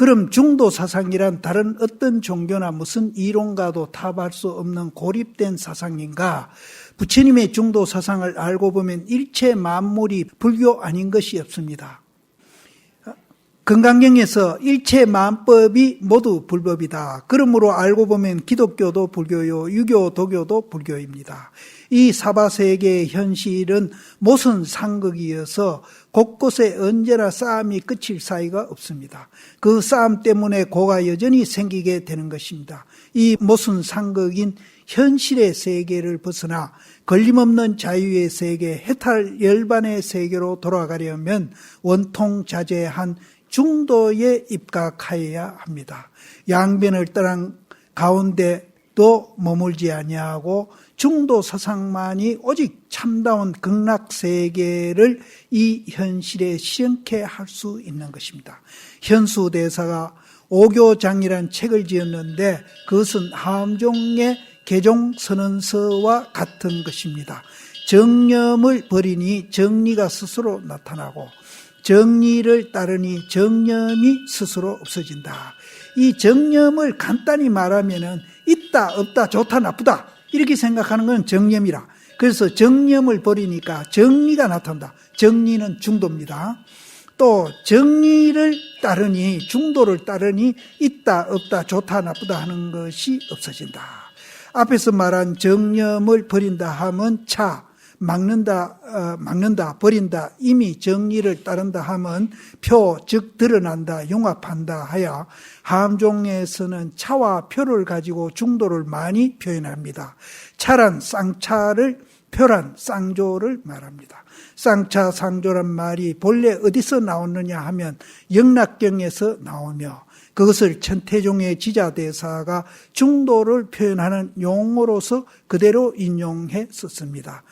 그럼 중도 사상이란 다른 어떤 종교나 무슨 이론과도 타협할 수 없는 고립된 사상인가? 부처님의 중도 사상을 알고 보면 일체 만물이 불교 아닌 것이 없습니다. 금강경에서 일체 만법이 모두 불법이다. 그러므로 알고 보면 기독교도 불교요, 유교, 도교도 불교입니다. 이 사바세계의 현실은 모순 상극이어서 곳곳에 언제나 싸움이 끝일 사이가 없습니다. 그 싸움 때문에 고가 여전히 생기게 되는 것입니다. 이 모순 상극인 현실의 세계를 벗어나 걸림없는 자유의 세계, 해탈 열반의 세계로 돌아가려면 원통자재한 중도에 입각하여야 합니다. 양변을 떠난 가운데도 머물지 아니하고 중도 사상만이 오직 참다운 극락세계를 이 현실에 실현케 할 수 있는 것입니다. 현수대사가 오교장이란 책을 지었는데 그것은 함종의 개종선언서와 같은 것입니다. 정념을 버리니 정리가 스스로 나타나고 정리를 따르니 정념이 스스로 없어진다. 이 정념을 간단히 말하면은 있다, 없다, 좋다, 나쁘다 이렇게 생각하는 건 정념이라. 그래서 정념을 버리니까 정리가 나타난다. 정리는 중도입니다. 또 정리를 따르니 중도를 따르니 있다, 없다, 좋다, 나쁘다 하는 것이 없어진다. 앞에서 말한 정념을 버린다 하면 차, 막는다, 버린다, 이미 정리를 따른다 하면 표, 즉 드러난다, 융합한다 하여 함종에서는 차와 표를 가지고 중도를 많이 표현합니다. 차란 쌍차를, 표란 쌍조를 말합니다. 쌍차, 쌍조란 말이 본래 어디서 나왔느냐 하면 영락경에서 나오며 그것을 천태종의 지자대사가 중도를 표현하는 용어로서 그대로 인용해 썼습니다.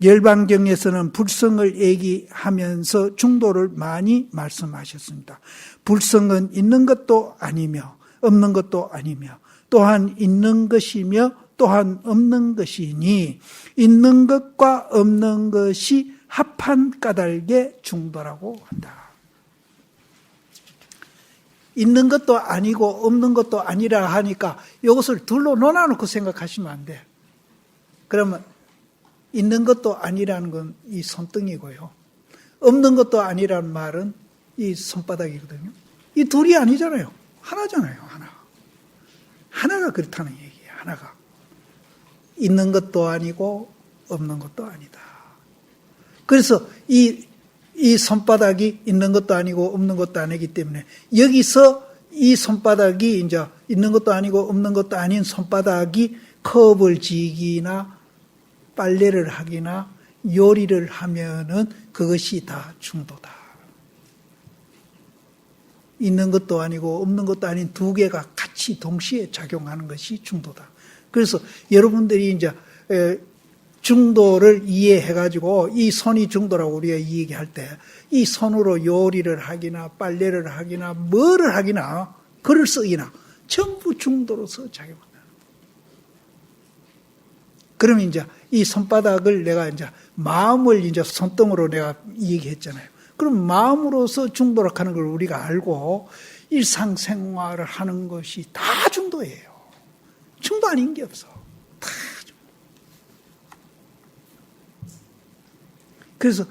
열반경에서는 불성을 얘기하면서 중도를 많이 말씀하셨습니다. 불성은 있는 것도 아니며 없는 것도 아니며 또한 있는 것이며 또한 없는 것이니 있는 것과 없는 것이 합한 까닭의 중도라고 한다. 있는 것도 아니고 없는 것도 아니라 하니까 이것을 둘로 논아놓고 생각하시면 안 돼. 그러면 있는 것도 아니라는 건 이 손등이고요. 없는 것도 아니라는 말은 이 손바닥이거든요. 이 둘이 아니잖아요. 하나잖아요. 하나. 하나가 그렇다는 얘기예요. 하나가. 있는 것도 아니고 없는 것도 아니다. 그래서 이 손바닥이 있는 것도 아니고 없는 것도 아니기 때문에 여기서 이 손바닥이 이제 있는 것도 아니고 없는 것도 아닌 손바닥이 컵을 쥐기나 빨래를 하기나 요리를 하면은 그것이 다 중도다. 있는 것도 아니고 없는 것도 아닌 두 개가 같이 동시에 작용하는 것이 중도다. 그래서 여러분들이 이제 중도를 이해해가지고 이 손이 중도라고 우리가 얘기할 때 이 손으로 요리를 하기나 빨래를 하기나 뭐를 하기나 글을 쓰기나 전부 중도로서 작용한다. 그러면 이제 이 손바닥을 내가 이제 마음을 이제 손등으로 내가 얘기했잖아요. 그럼 마음으로서 중도라고 하는 걸 우리가 알고 일상생활을 하는 것이 다 중도예요. 중도 아닌 게 없어. 다 중도. 그래서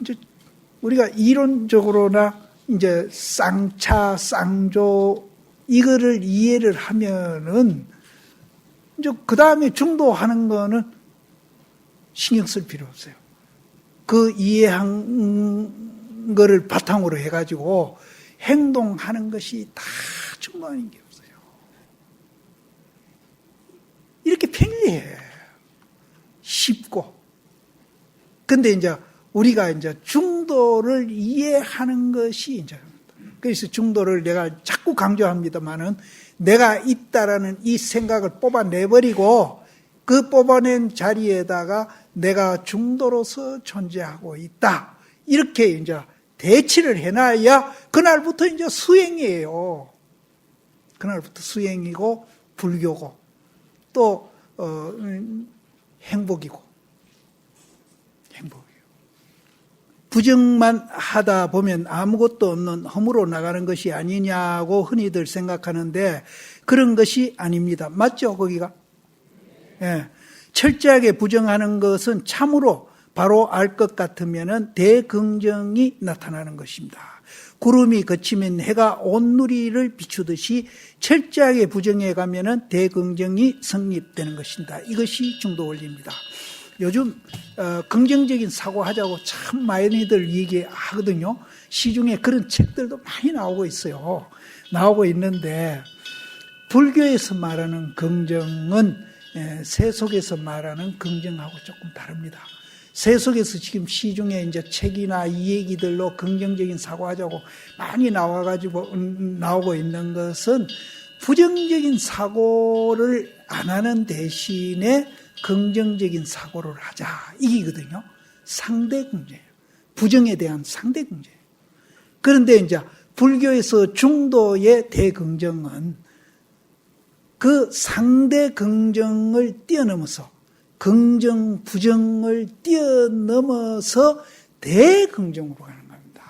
이제 우리가 이론적으로나 이제 쌍차, 쌍조 이거를 이해를 하면은 이제 그 다음에 중도하는 거는 신경 쓸 필요 없어요. 그 이해한 거를 바탕으로 해가지고 행동하는 것이 다 중도하는 게 없어요. 이렇게 편리해. 쉽고. 근데 이제 우리가 이제 중도를 이해하는 것이 이제 그래서 중도를 내가 자꾸 강조합니다만은 내가 있다라는 이 생각을 뽑아내버리고 그 뽑아낸 자리에다가 내가 중도로서 존재하고 있다. 이렇게 이제 대치를 해놔야 그날부터 이제 수행이에요. 그날부터 수행이고 불교고 또 행복이고 행복이에요. 부정만 하다 보면 아무것도 없는 허물로 나가는 것이 아니냐고 흔히들 생각하는데 그런 것이 아닙니다. 맞죠? 거기가? 예. 철저하게 부정하는 것은 참으로 바로 알 것 같으면 대긍정이 나타나는 것입니다. 구름이 그치면 해가 온누리를 비추듯이 철저하게 부정해 가면 대긍정이 성립되는 것입니다. 이것이 중도 원리입니다. 요즘 긍정적인 사고하자고 참 많이들 얘기하거든요. 시중에 그런 책들도 많이 나오고 있어요. 나오고 있는데 불교에서 말하는 긍정은 세속에서 말하는 긍정하고 조금 다릅니다. 세속에서 지금 시중에 이제 책이나 이 얘기들로 긍정적인 사고하자고 많이 나오고 있는 것은 부정적인 사고를 안 하는 대신에 긍정적인 사고를 하자 이기거든요. 상대 긍정이에요. 부정에 대한 상대 긍정이에요. 그런데 이제 불교에서 중도의 대긍정은 그 상대 긍정을 뛰어넘어서 긍정, 부정을 뛰어넘어서 대긍정으로 가는 겁니다.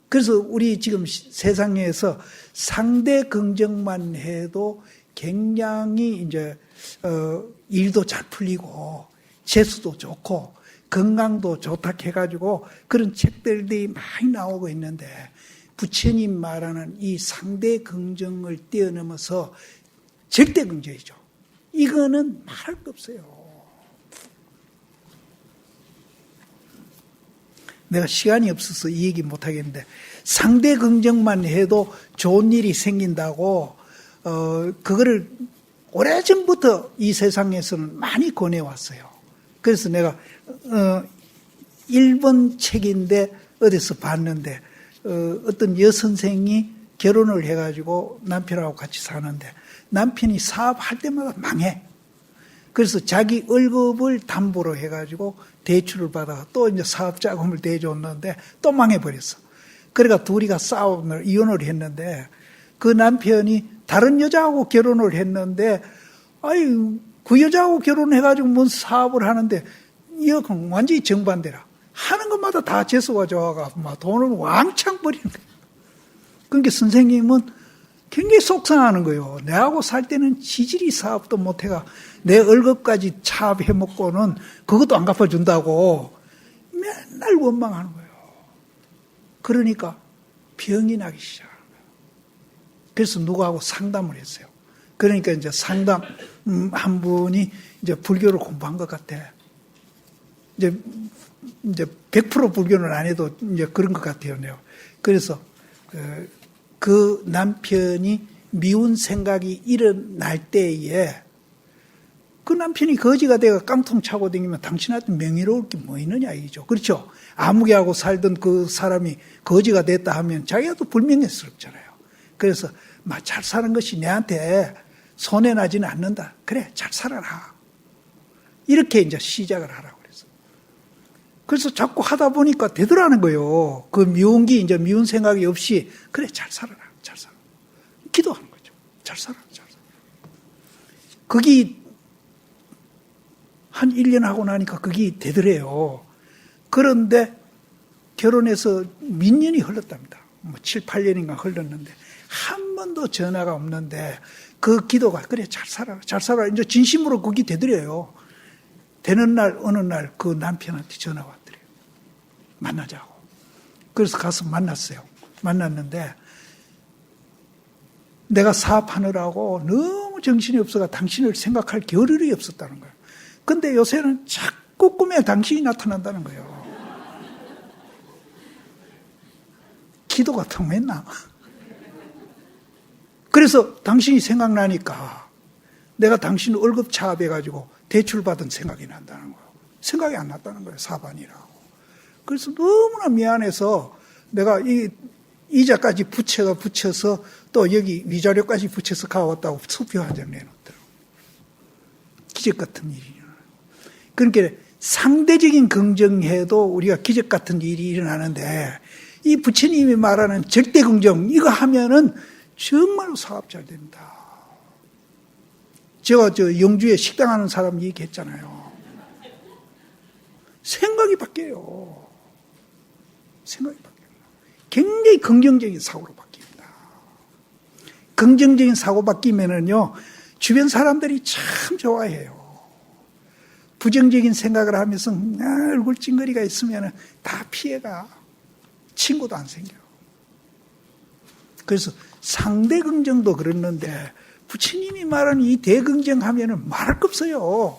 그래서 우리 지금 세상에서 상대 긍정만 해도 굉장히 이제 일도 잘 풀리고 재수도 좋고 건강도 좋다 해가지고 그런 책들이 많이 나오고 있는데 부처님 말하는 이 상대 긍정을 뛰어넘어서 절대 긍정이죠. 이거는 말할 거 없어요. 내가 시간이 없어서 이 얘기 못 하겠는데 상대 긍정만 해도 좋은 일이 생긴다고 그거를 오래전부터 이 세상에서는 많이 권해왔어요. 그래서 내가 일본 책인데 어디서 봤는데 어떤 여선생이 결혼을 해가지고 남편하고 같이 사는데 남편이 사업할 때마다 망해. 그래서 자기 월급을 담보로 해가지고 대출을 받아 또 이제 사업 자금을 대줬는데 또 망해버렸어. 그러니까 둘이가 이혼을 했는데 그 남편이 다른 여자하고 결혼을 했는데 그 여자하고 결혼해가지고 뭔 사업을 하는데 이거 완전히 정반대라. 하는 것마다 다 재수가 좋아가 막 돈을 왕창 버리는 거예요. 그러니까 선생님은 굉장히 속상하는 거예요. 내하고 살 때는 지질이 사업도 못해가 내 월급까지 차압해먹고는 그것도 안 갚아준다고 맨날 원망하는 거예요. 그러니까 병이 나기 시작하는 거예요. 그래서 누구하고 상담을 했어요. 그러니까 이제 상담 한 분이 이제 불교를 공부한 것 같아. 이제 100% 불교는 안 해도 이제 그런 것 같아요. 그래서 그 남편이 미운 생각이 일어날 때에 그 남편이 거지가 돼가 깡통 차고 다니면 당신한테 명예로울 게 뭐 있느냐 이죠. 그렇죠? 아무개하고 살던 그 사람이 거지가 됐다 하면 자기가 또 불명예스럽잖아요. 그래서 잘 사는 것이 내한테 손해나지는 않는다. 그래, 잘 살아라. 이렇게 이제 시작을 하라고 그랬어. 그래서 자꾸 하다 보니까 되더라는 거예요. 그 이제 미운 생각이 없이, 그래, 잘 살아라. 잘 살아. 기도하는 거죠. 잘 살아. 잘 살아. 그게 한 1년 하고 나니까 그게 되더래요. 그런데 결혼해서 몇 년이 흘렀답니다. 7, 8년인가 흘렀는데 한 번도 전화가 없는데 그 기도가 그래 잘 살아라 잘 살아라 이제 진심으로 그게 되더래요. 되는 날 어느 날 그 남편한테 전화가 왔더래요. 만나자고. 그래서 가서 만났어요. 만났는데 내가 사업하느라고 너무 정신이 없어가 당신을 생각할 겨를이 없었다는 거예요. 근데 요새는 자꾸 꿈에 당신이 나타난다는 거예요. 기도가 통했나? 그래서 당신이 생각나니까 내가 당신 월급 차압해가지고 대출받은 생각이 난다는 거예요. 생각이 안 났다는 거예요. 사반이라고. 그래서 너무나 미안해서 내가 이 이자까지 붙여서 또 여기 위자료까지 붙여서 가왔다고 수표 한 장 내놓더라고요. 기적 같은 일이 일어나요. 그러니까 상대적인 긍정해도 우리가 기적 같은 일이 일어나는데 이 부처님이 말하는 절대 긍정 이거 하면은 정말로 사업 잘 됩니다. 제가 영주에 식당 하는 사람 얘기했잖아요. 생각이 바뀌어요. 생각이 바뀌어요. 굉장히 긍정적인 사고로 바뀝니다. 긍정적인 사고 바뀌면은요, 주변 사람들이 참 좋아해요. 부정적인 생각을 하면서 얼굴 찡그리가 있으면 다 피해가. 친구도 안 생겨. 그래서 상대 긍정도 그랬는데 부처님이 말하는 이 대긍정하면은 말할 거 없어요.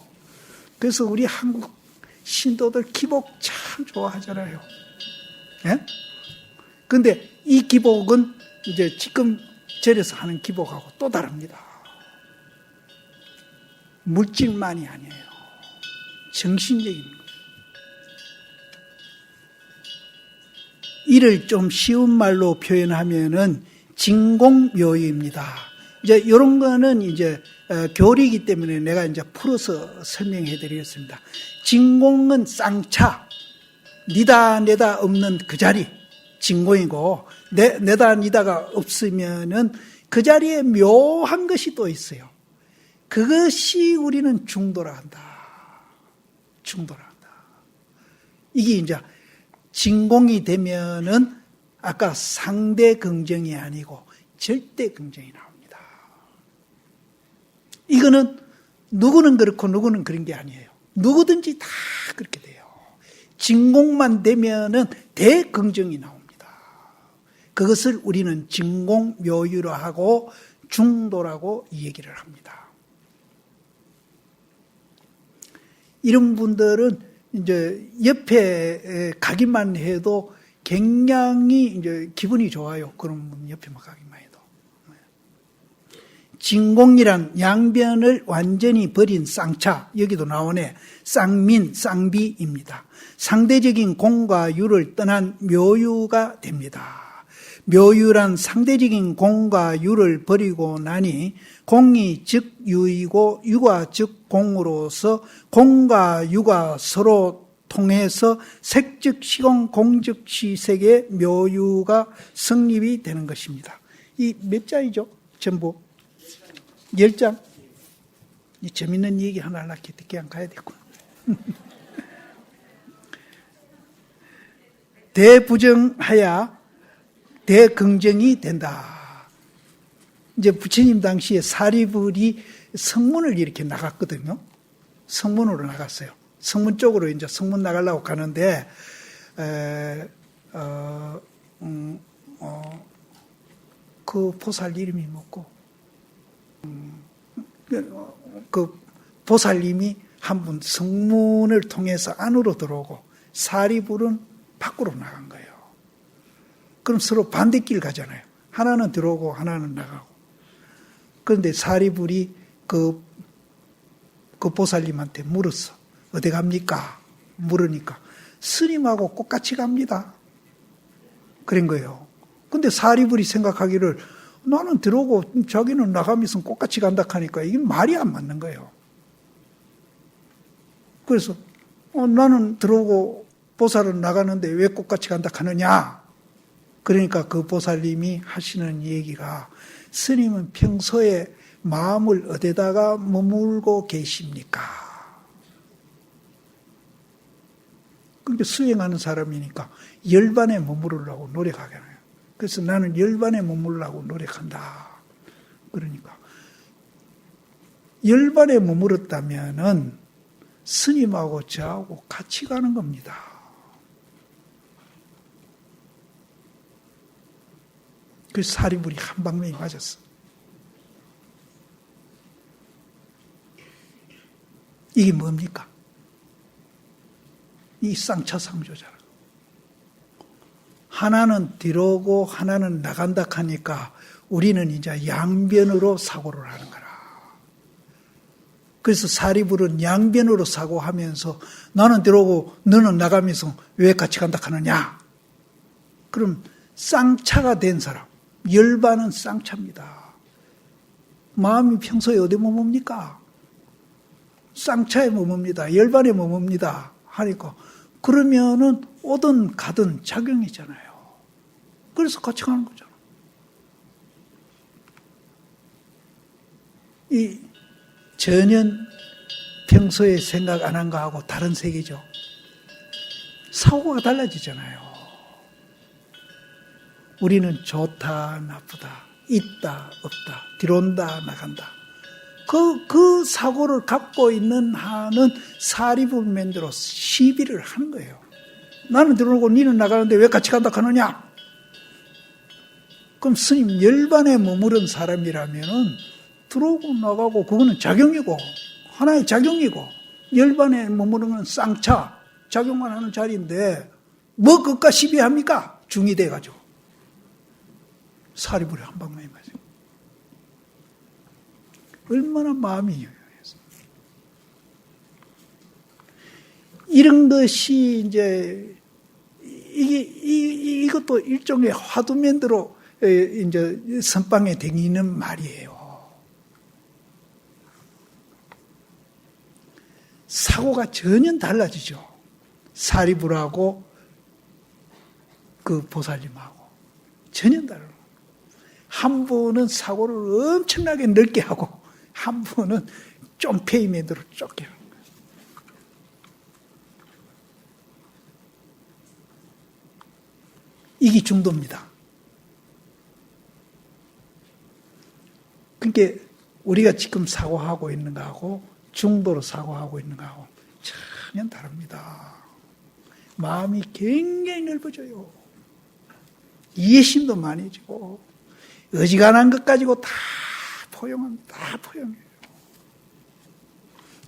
그래서 우리 한국 신도들 기복 참 좋아하잖아요. 예? 근데 이 기복은 이제 지금 절에서 하는 기복하고 또 다릅니다. 물질만이 아니에요. 정신적인 것. 이를 좀 쉬운 말로 표현하면은 진공묘유입니다. 이제 이런 거는 이제 교리이기 때문에 내가 이제 풀어서 설명해 드리겠습니다. 진공은 쌍차, 니다 내다 없는 그 자리, 진공이고, 내다 니다가 없으면은 그 자리에 묘한 것이 또 있어요. 그것이 우리는 중도라 한다. 이게 이제 진공이 되면은 아까 상대 긍정이 아니고 절대 긍정이 나옵니다. 이거는 누구는 그렇고 누구는 그런 게 아니에요. 누구든지 다 그렇게 돼요. 진공만 되면은 대긍정이 나옵니다. 그것을 우리는 진공묘유로 하고 중도라고 얘기를 합니다. 이런 분들은 이제 옆에 가기만 해도 굉장히 이제 기분이 좋아요. 그런 분 옆에만 가기만 해도. 진공이란 양변을 완전히 버린 쌍차, 여기도 나오네. 쌍민, 쌍비입니다. 상대적인 공과 유를 떠난 묘유가 됩니다. 묘유란 상대적인 공과 유를 버리고 나니 공이 즉 유이고 유가 즉 공으로서 공과 유가 서로 통해서 색즉 시공 공즉 시색의 묘유가 성립이 되는 것입니다. 이 몇 장이죠? 전부 10장. 이 재밌는 얘기 하나 하려고 듣게 안 가야 되겠구나. 대부정하야 대긍정이 된다. 이제 부처님 당시에 사리불이 성문을 이렇게 나갔거든요. 성문으로 나갔어요. 성문 쪽으로 이제 성문 나가려고 가는데, 그 보살 이름이 뭐고, 그 보살님이 한 분 성문을 통해서 안으로 들어오고, 사리불은 밖으로 나간 거예요. 그럼 서로 반대길 가잖아요. 하나는 들어오고 하나는 나가고. 그런데 사리불이 그 보살님한테 물었어. 어디 갑니까? 물으니까 스님하고 똑같이 갑니다. 그런 거예요. 근데 사리불이 생각하기를 나는 들어오고 자기는 나가면서 똑같이 간다 하니까 이게 말이 안 맞는 거예요. 그래서 나는 들어오고 보살은 나가는데 왜 똑같이 간다 하느냐? 그러니까 그 보살님이 하시는 얘기가 스님은 평소에 마음을 어디다가 머물고 계십니까? 그러니까 수행하는 사람이니까 열반에 머무르려고 노력하잖아요. 그래서 나는 열반에 머무르려고 노력한다. 그러니까 열반에 머물렀다면은 스님하고 저하고 같이 가는 겁니다. 그래서 사리불이 한 방명이 맞았어. 이게 뭡니까? 이 쌍차상조잖아. 하나는 들어오고 하나는 나간다 하니까 우리는 이제 양변으로 사고를 하는 거라. 그래서 사리불은 양변으로 사고하면서 나는 들어오고 너는 나가면서 왜 같이 간다 하느냐? 그럼 쌍차가 된 사람. 열반은 쌍차입니다. 마음이 평소에 어디 머뭅니까? 쌍차에 머뭅니다. 열반에 머뭅니다. 하니까 그러면은 오든 가든 작용이잖아요. 그래서 같이 가는 거잖아. 이 전혀 평소에 생각 안 한 거하고 다른 세계죠. 사고가 달라지잖아요. 우리는 좋다, 나쁘다, 있다, 없다, 들어온다, 나간다. 그 사고를 갖고 있는 한은 사리불면대로 시비를 하는 거예요. 나는 들어오고 니는 나가는데 왜 같이 간다 하느냐? 그럼 스님 열반에 머무른 사람이라면은 들어오고 나가고 그거는 작용이고 하나의 작용이고 열반에 머무르는 건 쌍차 작용만 하는 자리인데 뭐 그것과 시비합니까? 중이 돼가지고 사리불에 한 방만에 맞아요. 얼마나 마음이 유연해서 이런 것이 이제 이것도 일종의 화두면대로 이제 선방에 댕기는 말이에요. 사고가 전혀 달라지죠. 사리불하고 그 보살님하고 전혀 다르고 한 분은 사고를 엄청나게 넓게 하고 한 분은 좀 페이맨으로 좁게 하는 거예요. 이게 중도입니다. 그러니까 우리가 지금 사고하고 있는 거하고 중도로 사고하고 있는 거하고 전혀 다릅니다. 마음이 굉장히 넓어져요. 이해심도 많아지고 어지간한 것 가지고 다 포용합니다. 다 포용해요.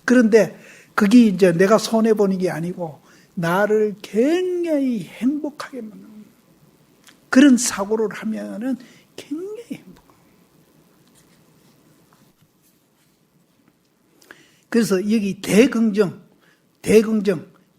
그런데 그게 이제 내가 손해보는 게 아니고 나를 굉장히 행복하게 만드는 그런 사고를 하면은 굉장히 행복합니다. 그래서 여기 대긍정,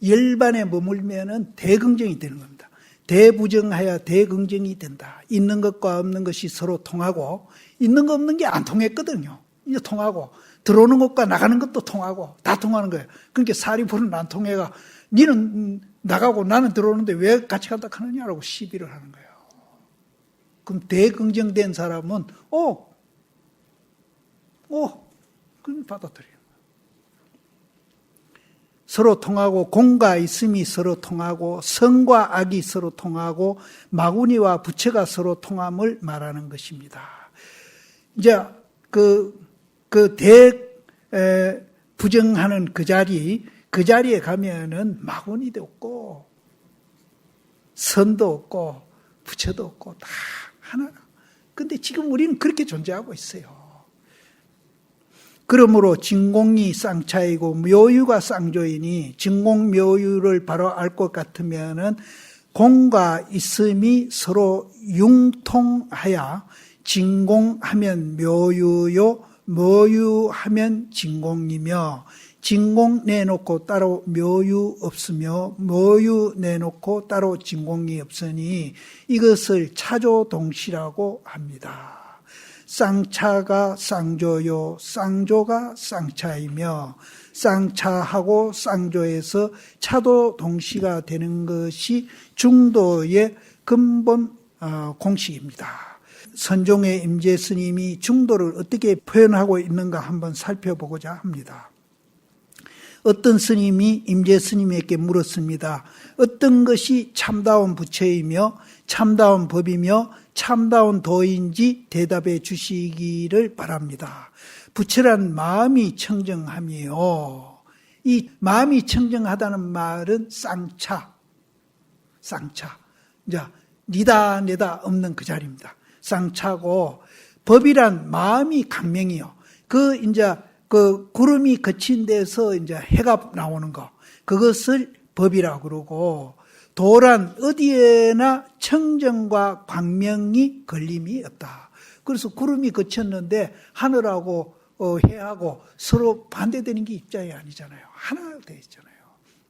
열반에 머물면은 대긍정이 되는 겁니다. 대부정하여 대긍정이 된다. 있는 것과 없는 것이 서로 통하고 있는 거 없는 게 안 통했거든요. 이제 통하고 들어오는 것과 나가는 것도 통하고 다 통하는 거예요. 그러니까 사리불은 안 통해가 니는 나가고 나는 들어오는데 왜 같이 간다 하느냐라고 시비를 하는 거예요. 그럼 대긍정된 사람은 그럼 받아들여요. 서로 통하고 공과 있음이 서로 통하고 성과 악이 서로 통하고 마구니와 부처가 서로 통함을 말하는 것입니다. 이제 부정하는 그 자리에 가면은 마구니도 없고 선도 없고 부처도 없고 다 하나. 근데 지금 우리는 그렇게 존재하고 있어요. 그러므로 진공이 쌍차이고 묘유가 쌍조이니 진공 묘유를 바로 알 것 같으면은 공과 있음이 서로 융통하여 진공하면 묘유요 묘유하면 진공이며 진공 내놓고 따로 묘유 없으며 묘유 내놓고 따로 진공이 없으니 이것을 차조동시라고 합니다. 쌍차가 쌍조요, 쌍조가 쌍차이며 쌍차하고 쌍조에서 차도 동시가 되는 것이 중도의 근본 공식입니다. 선종의 임재 스님이 중도를 어떻게 표현하고 있는가 한번 살펴보고자 합니다. 어떤 스님이 임재 스님에게 물었습니다. 어떤 것이 참다운 부처이며 참다운 법이며 참다운 도인지 대답해 주시기를 바랍니다. 부처란 마음이 청정함이요. 이 마음이 청정하다는 말은 쌍차. 이제 니다 내다 없는 그 자리입니다. 쌍차고 법이란 마음이 강명이요. 그 구름이 거친 데서 이제 해가 나오는 거. 그것을 법이라고 그러고 도란 어디에나 청정과 광명이 걸림이 없다. 그래서 구름이 거쳤는데 하늘하고 해하고 서로 반대되는 게 입장이 아니잖아요. 하나 되어 있잖아요.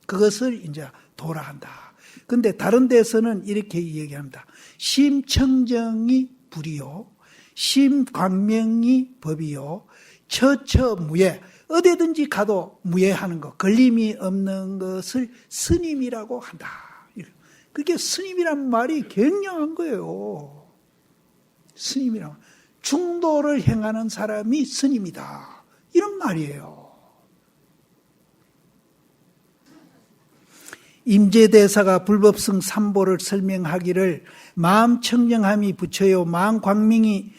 그것을 이제 도라 한다. 근데 다른 데서는 이렇게 얘기합니다. 심청정이 불이요. 심광명이 법이요. 처처무예. 어디든지 가도 무예하는 것, 걸림이 없는 것을 스님이라고 한다. 그게 스님이란 말이 굉장한 거예요. 스님이란 중도를 행하는 사람이 스님이다. 이런 말이에요. 임재대사가 불법성 삼보를 설명하기를 마음 청정함이 부처요 마음 광명이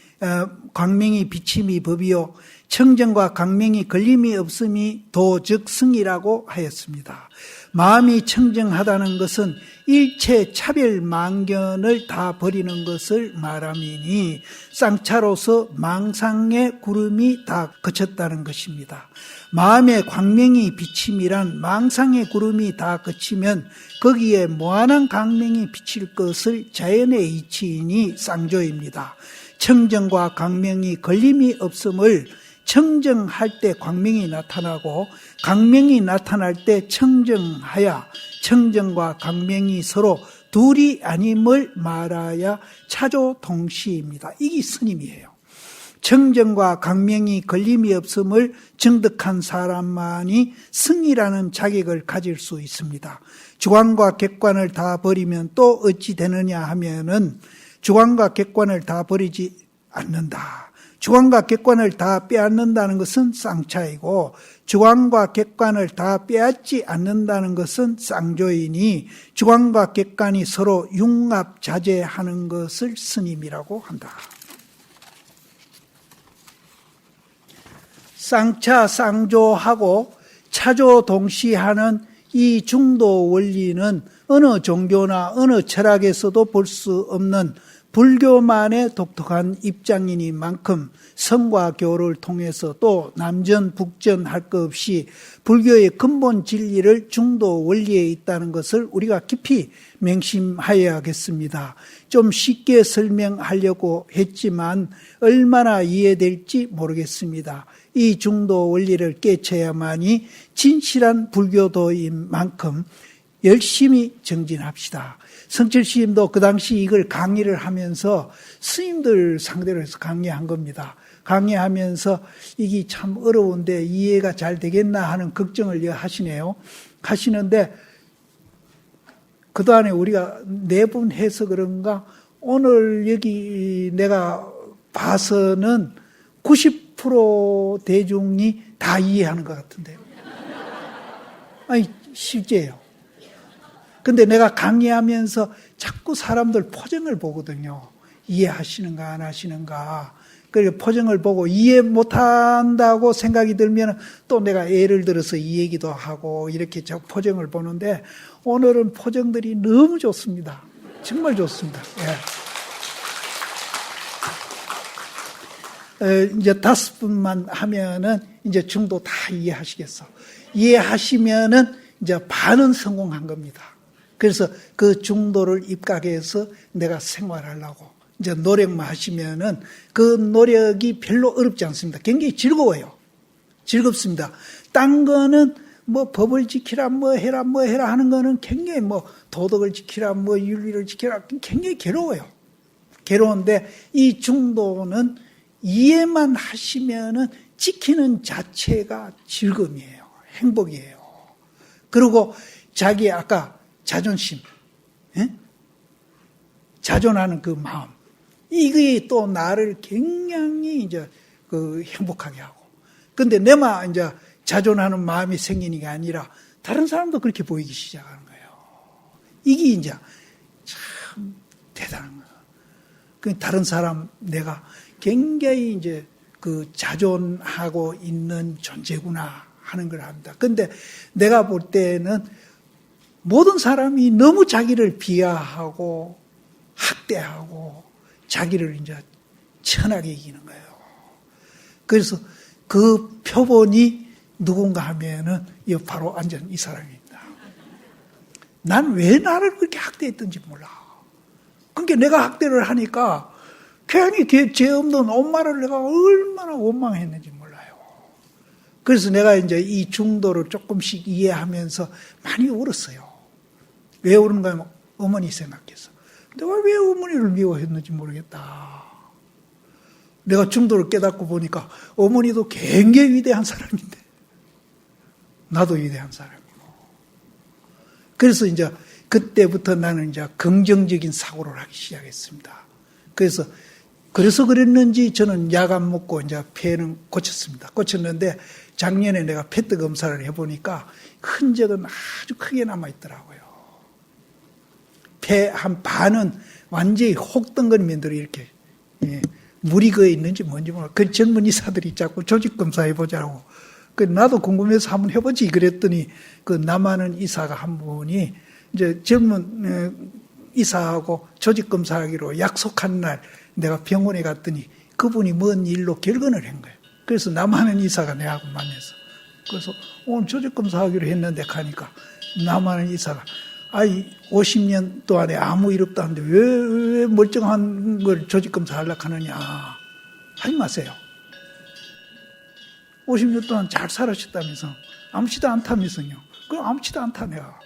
비침이 법이요 청정과 광명이 걸림이 없음이 도즉 승이라고 하였습니다. 마음이 청정하다는 것은 일체 차별 망견을 다 버리는 것을 말함이니 쌍차로서 망상의 구름이 다 그쳤다는 것입니다. 마음의 광명이 비침이란 망상의 구름이 다 그치면 거기에 무한한 광명이 비칠 것을 자연의 이치이니 쌍조입니다. 청정과 광명이 걸림이 없음을 청정할 때 광명이 나타나고 광명이 나타날 때 청정하여 청정과 광명이 서로 둘이 아님을 말하여 차조 동시입니다. 이게 스님이에요. 청정과 광명이 걸림이 없음을 정득한 사람만이 승이라는 자격을 가질 수 있습니다. 주관과 객관을 다 버리면 또 어찌 되느냐 하면은 주관과 객관을 다 버리지 않는다. 주관과 객관을 다 빼앗는다는 것은 쌍차이고 주관과 객관을 다 빼앗지 않는다는 것은 쌍조이니 주관과 객관이 서로 융합자재하는 것을 스님이라고 한다. 쌍차, 쌍조하고 차조 동시하는 이 중도 원리는 어느 종교나 어느 철학에서도 볼 수 없는 불교만의 독특한 입장이니만큼 성과 교를 통해서 또 남전 북전 할 것 없이 불교의 근본 진리를 중도 원리에 있다는 것을 우리가 깊이 맹심하여야겠습니다. 좀 쉽게 설명하려고 했지만 얼마나 이해될지 모르겠습니다. 이 중도 원리를 깨쳐야만이 진실한 불교도인 만큼 열심히 정진합시다. 성철 스님도 그 당시 이걸 강의를 하면서 스님들 상대로 해서 강의한 겁니다. 강의하면서 이게 참 어려운데 이해가 잘 되겠나 하는 걱정을 하시네요. 하시는데 그동안에 우리가 4번 해서 그런가 오늘 여기 내가 봐서는 90% 대중이 다 이해하는 것 같은데요. 아니 실제예요. 근데 내가 강의하면서 자꾸 사람들 표정을 보거든요. 이해하시는가 안 하시는가. 그리고 표정을 보고 이해 못한다고 생각이 들면 또 내가 예를 들어서 이 얘기도 하고 이렇게 저 표정을 보는데 오늘은 표정들이 너무 좋습니다. 정말 좋습니다. 예. 이제 5분만 하면은 이제 중도 다 이해하시겠어. 이해하시면은 이제 반은 성공한 겁니다. 그래서 그 중도를 입각해서 내가 생활하려고 이제 노력만 하시면은 그 노력이 별로 어렵지 않습니다. 굉장히 즐거워요. 즐겁습니다. 딴 거는 뭐 법을 지키라 뭐 해라 하는 거는 굉장히 뭐 도덕을 지키라 뭐 윤리를 지키라 굉장히 괴로워요. 괴로운데 이 중도는 이해만 하시면은 지키는 자체가 즐거움이에요. 행복이에요. 그리고 자기 아까 자존심, 자존하는 그 마음, 이게 또 나를 굉장히 이제 그 행복하게 하고. 근데 내만 이제 자존하는 마음이 생기는 게 아니라 다른 사람도 그렇게 보이기 시작하는 거예요. 이게 이제 참 대단한 거예요. 그 다른 사람 내가 굉장히 이제 그 자존하고 있는 존재구나 하는 걸 압니다. 근데 내가 볼 때는 모든 사람이 너무 자기를 비하하고 학대하고 자기를 이제 천하게 이기는 거예요. 그래서 그 표본이 누군가 하면은 이 바로 완전 이 사람입니다. 난 왜 나를 그렇게 학대했던지 몰라. 그러니까 내가 학대를 하니까 괜히 죄 없는 엄마를 내가 얼마나 원망했는지 몰라요. 그래서 내가 이제 이 중도를 조금씩 이해하면서 많이 울었어요. 왜 울은가 하면 어머니 생각해서. 내가 왜 어머니를 미워했는지 모르겠다. 내가 중도를 깨닫고 보니까 어머니도 굉장히 위대한 사람인데 나도 위대한 사람이고. 그래서 이제 그때부터 나는 이제 긍정적인 사고를 하기 시작했습니다. 그래서 그랬는지 저는 약 안 먹고 이제 폐는 고쳤습니다. 고쳤는데 작년에 내가 페트 검사를 해보니까 흔적은 아주 크게 남아있더라고요. 폐 한 반은 완전히 혹덩거리면들이 이렇게, 예, 물이 그어 있는지 뭔지 몰라. 그 젊은 의사들이 자꾸 조직검사 해보자고. 그 나도 궁금해서 한번 해보지 그랬더니 그 남아는 의사가 한 분이 이제 젊은 의사하고 조직검사하기로 약속한 날 내가 병원에 갔더니 그분이 먼 일로 결근을 한 거예요. 그래서 남아는 의사가 내하고 만나서 그래서 오늘 조직검사하기로 했는데 가니까 남아는 의사가 50년 동안에 아무 일 없다는데 왜 멀쩡한 걸 조직검사 하려고 하느냐. 하지 마세요. 50년 동안 잘 살아셨다면서 아무렇지도 않다면서요. 그럼 아무렇지도 않다 내가.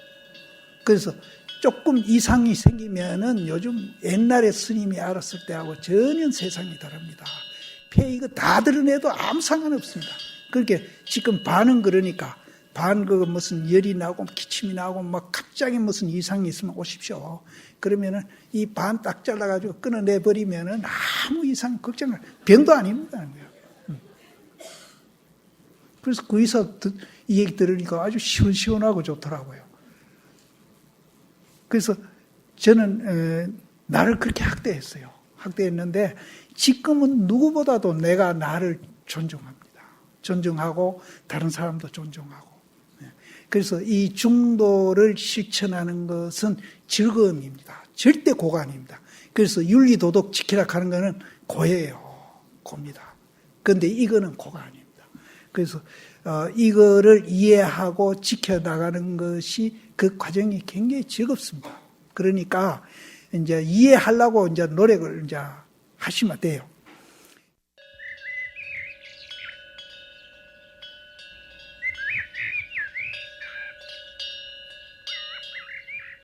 그래서 조금 이상이 생기면은 요즘 옛날에 스님이 알았을 때하고 전혀 세상이 다릅니다. 폐 이거 다 드러내도 아무 상관없습니다. 그렇게 지금 반은 그러니까 반 무슨 열이 나고 기침이 나고 막 갑자기 무슨 이상이 있으면 오십시오. 그러면은 이 반 딱 잘라가지고 끊어내 버리면은 아무 이상 걱정을 병도 아닙니다. 그래서 그 의사 이 얘기 들으니까 아주 시원시원하고 좋더라고요. 그래서 저는 나를 그렇게 학대했어요. 학대했는데 지금은 누구보다도 내가 나를 존중합니다. 존중하고 다른 사람도 존중하고. 그래서 이 중도를 실천하는 것은 즐거움입니다. 절대 고가 아닙니다. 그래서 윤리도덕 지키라 하는 것은 고예요. 고입니다. 그런데 이거는 고가 아닙니다. 그래서 이거를 이해하고 지켜나가는 것이 그 과정이 굉장히 즐겁습니다. 그러니까 이제 이해하려고 이제 노력을 이제 하시면 돼요.